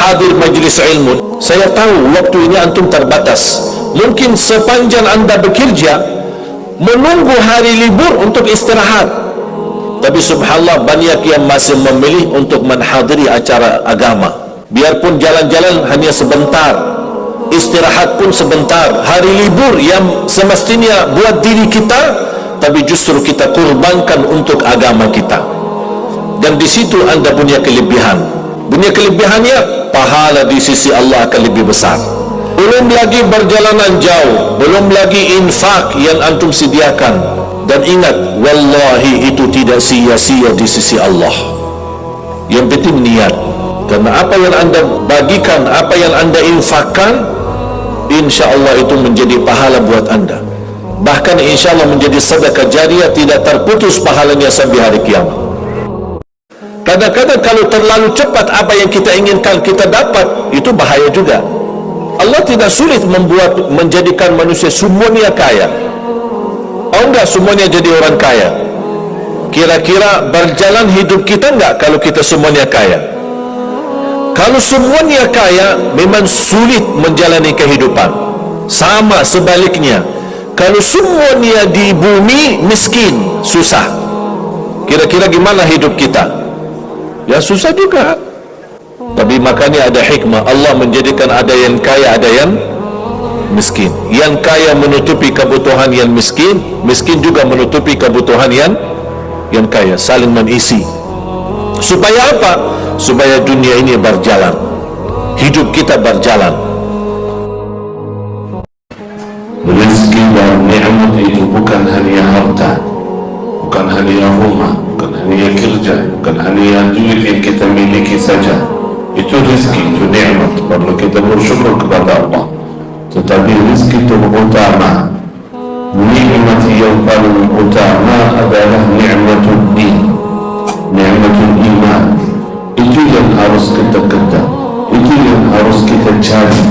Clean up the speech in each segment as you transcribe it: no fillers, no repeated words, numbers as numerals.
hadir majlis ilmu. Saya tahu waktu ini antum terbatas. Mungkin sepanjang anda bekerja, menunggu hari libur untuk istirahat. Tapi subhanallah, banyak yang masih memilih untuk menghadiri acara agama. Biarpun jalan-jalan hanya sebentar, istirahat pun sebentar. Hari libur yang semestinya buat diri kita, tapi justru kita kurbankan untuk agama kita. Dan di situ anda punya kelebihan. Punya kelebihannya, pahala di sisi Allah akan lebih besar. Belum lagi perjalanan jauh, belum lagi infak yang antum sediakan. Dan ingat, wallahi itu tidak sia-sia di sisi Allah. Yang penting niat. Karena apa yang anda bagikan, apa yang anda infakkan, insya Allah itu menjadi pahala buat anda. Bahkan insya Allah menjadi sedekah jariah, tidak terputus pahalanya sampai hari kiamat. Kadang-kadang kalau terlalu cepat apa yang kita inginkan kita dapat, itu bahaya juga. Allah tidak sulit menjadikan manusia semuanya kaya. Oh enggak, semuanya jadi orang kaya. Kira-kira berjalan hidup kita enggak kalau kita semuanya kaya? Kalau semuanya kaya, memang sulit menjalani kehidupan. Sama sebaliknya, kalau semuanya di bumi miskin, susah. Kira-kira gimana hidup kita? Ya susah juga. Tapi makanya ada hikmah. Allah menjadikan ada yang kaya, ada yang miskin. Yang kaya menutupi kebutuhan yang miskin, miskin juga menutupi kebutuhan yang kaya. Saling mengisi. Supaya apa? Supaya dunia ini berjalan, hidup kita berjalan. Rezeki dan nikmat itu bukan hanya harta, bukan hanya rumah, bukan hanya kerja, bukan hanya duit yang kita miliki saja. Itu rezeki, itu nikmat, perlu kita bersyukur kepada Allah. Tetapi rezeki itu utama, nikmat yang paling utama adalah nikmatul din, nikmatul iman. Itu yang harus kita kejar, itu yang harus kita cari,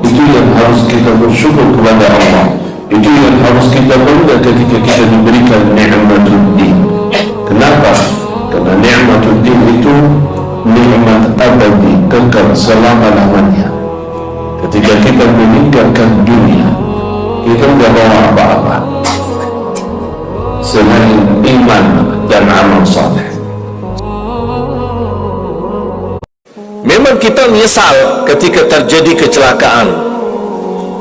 itu yang harus kita bersyukur kepada Allah, itu yang harus kita bangga ketika kita diberikan nikmatul din. Kenapa? Karena nikmatul din itu nikmat abadi, kekal selama-lamanya. Ketika kita meninggalkan dunia, kita tidak bawa apa-apa selain iman dan amal saleh. Memang kita menyesal ketika terjadi kecelakaan,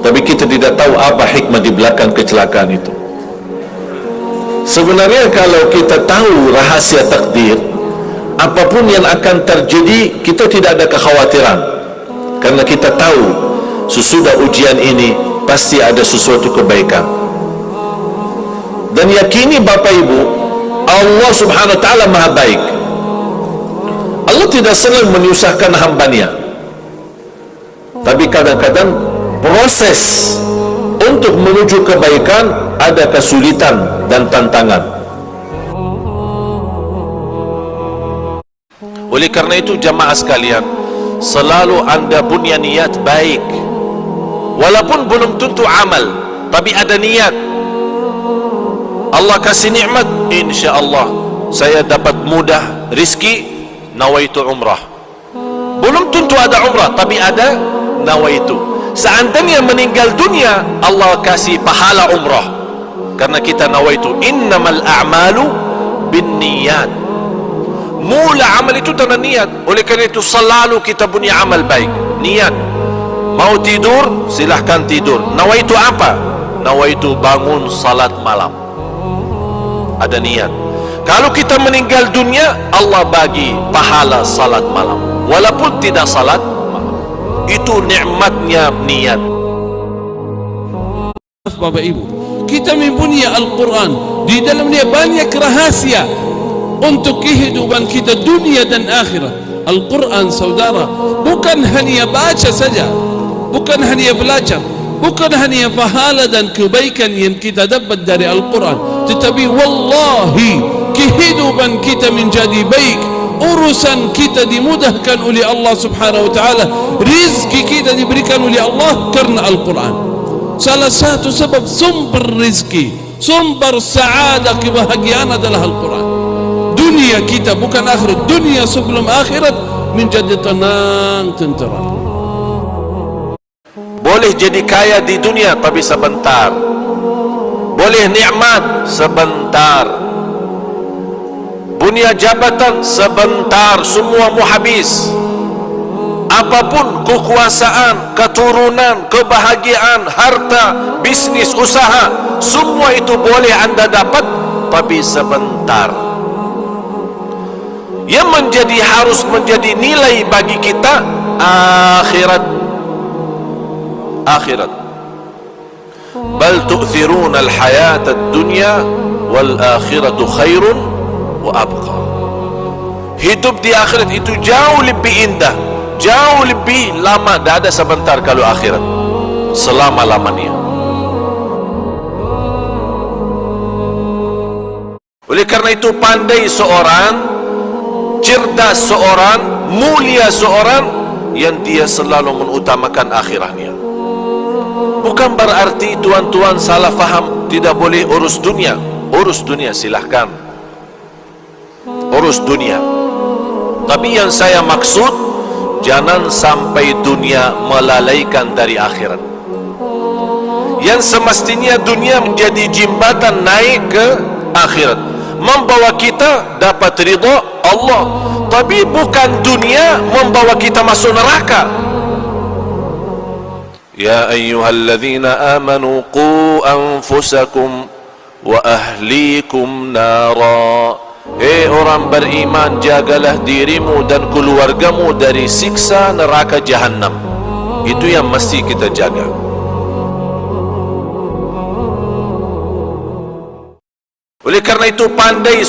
tapi kita tidak tahu apa hikmah di belakang kecelakaan itu. Sebenarnya kalau kita tahu rahasia takdir, apapun yang akan terjadi, kita tidak ada kekhawatiran. Karena kita tahu sesudah ujian ini pasti ada sesuatu kebaikan. Dan yakini Bapak Ibu, Allah subhanahu wa ta'ala maha baik. Allah tidak senang menyusahkan hambanya. Tapi kadang-kadang proses untuk menuju kebaikan ada kesulitan dan tantangan. Oleh karena itu jamaah sekalian, selalu anda punya niat baik. Walaupun belum tentu amal, tapi ada niat. Allah kasih nikmat, insya Allah saya dapat mudah rizki, nawaitu umrah. Belum tentu ada umrah, tapi ada nawaitu. Seandainya meninggal dunia, Allah kasih pahala umrah, karena kita nawaitu. Innamal a'malu bin niyat. Mula amal itu tanpa niat. Oleh karena itu selalu kita punya amal baik, niat. Mau tidur, silahkan tidur. Nawaitu apa? Nawaitu bangun salat malam. Ada niat. Kalau kita meninggal dunia, Allah bagi pahala salat malam, walaupun tidak salat malam. Itu nikmatnya niat. Bapak Ibu, kita mempunyai Al-Quran. Di dalamnya banyak rahasia untuk kehidupan kita dunia dan akhirat. Al-Quran saudara, bukan hanya baca saja, bukan hanya belajar, bukan hanya pahala dan kebaikan yang kita dapat dari Al-Quran, tetapi wallahi kehidupan kita menjadi baik, urusan kita dimudahkan oleh Allah subhanahu wa ta'ala, rizki kita diberikan oleh Allah karena Al-Quran. Salah satu sebab sumber rizki, sumber sa'adah, kebahagiaan adalah Al-Quran. Dunia kita bukan akhirat, dunia sebelum akhirat menjadi tenang tentera. Boleh jadi kaya di dunia tapi sebentar. Boleh nikmat sebentar. Punya jabatan sebentar, semua mau habis. Apapun kekuasaan, keturunan, kebahagiaan, harta, bisnis, usaha, semua itu boleh anda dapat tapi sebentar. Yang harus menjadi nilai bagi kita akhirat. Akhirat. Bal tu'thiruna al-hayata ad-dunya wal akhiratu khairun wa abqa. Hidup di akhirat itu jauh lebih indah, jauh lebih lama. Tidak ada sebentar kalau akhirat, selama-lamanya. Oleh karena itu pandai seorang, cerdas seorang, mulia seorang yang dia selalu mengutamakan akhirahnya. Bukan berarti tuan-tuan salah faham, tidak boleh urus dunia. Urus dunia silahkan, urus dunia. Tapi yang saya maksud, jangan sampai dunia melalaikan dari akhirat. Yang semestinya dunia menjadi jembatan naik ke akhirat, membawa kita dapat ridha Allah. Tapi bukan dunia membawa kita masuk neraka. Ya ayyuhalladzina amanu qu anfusakum wa ahlikum nara. Orang beriman, jagalah dirimu dan keluargamu dari siksa neraka jahannam. Itu yang mesti kita jaga. Oleh karena itu pandai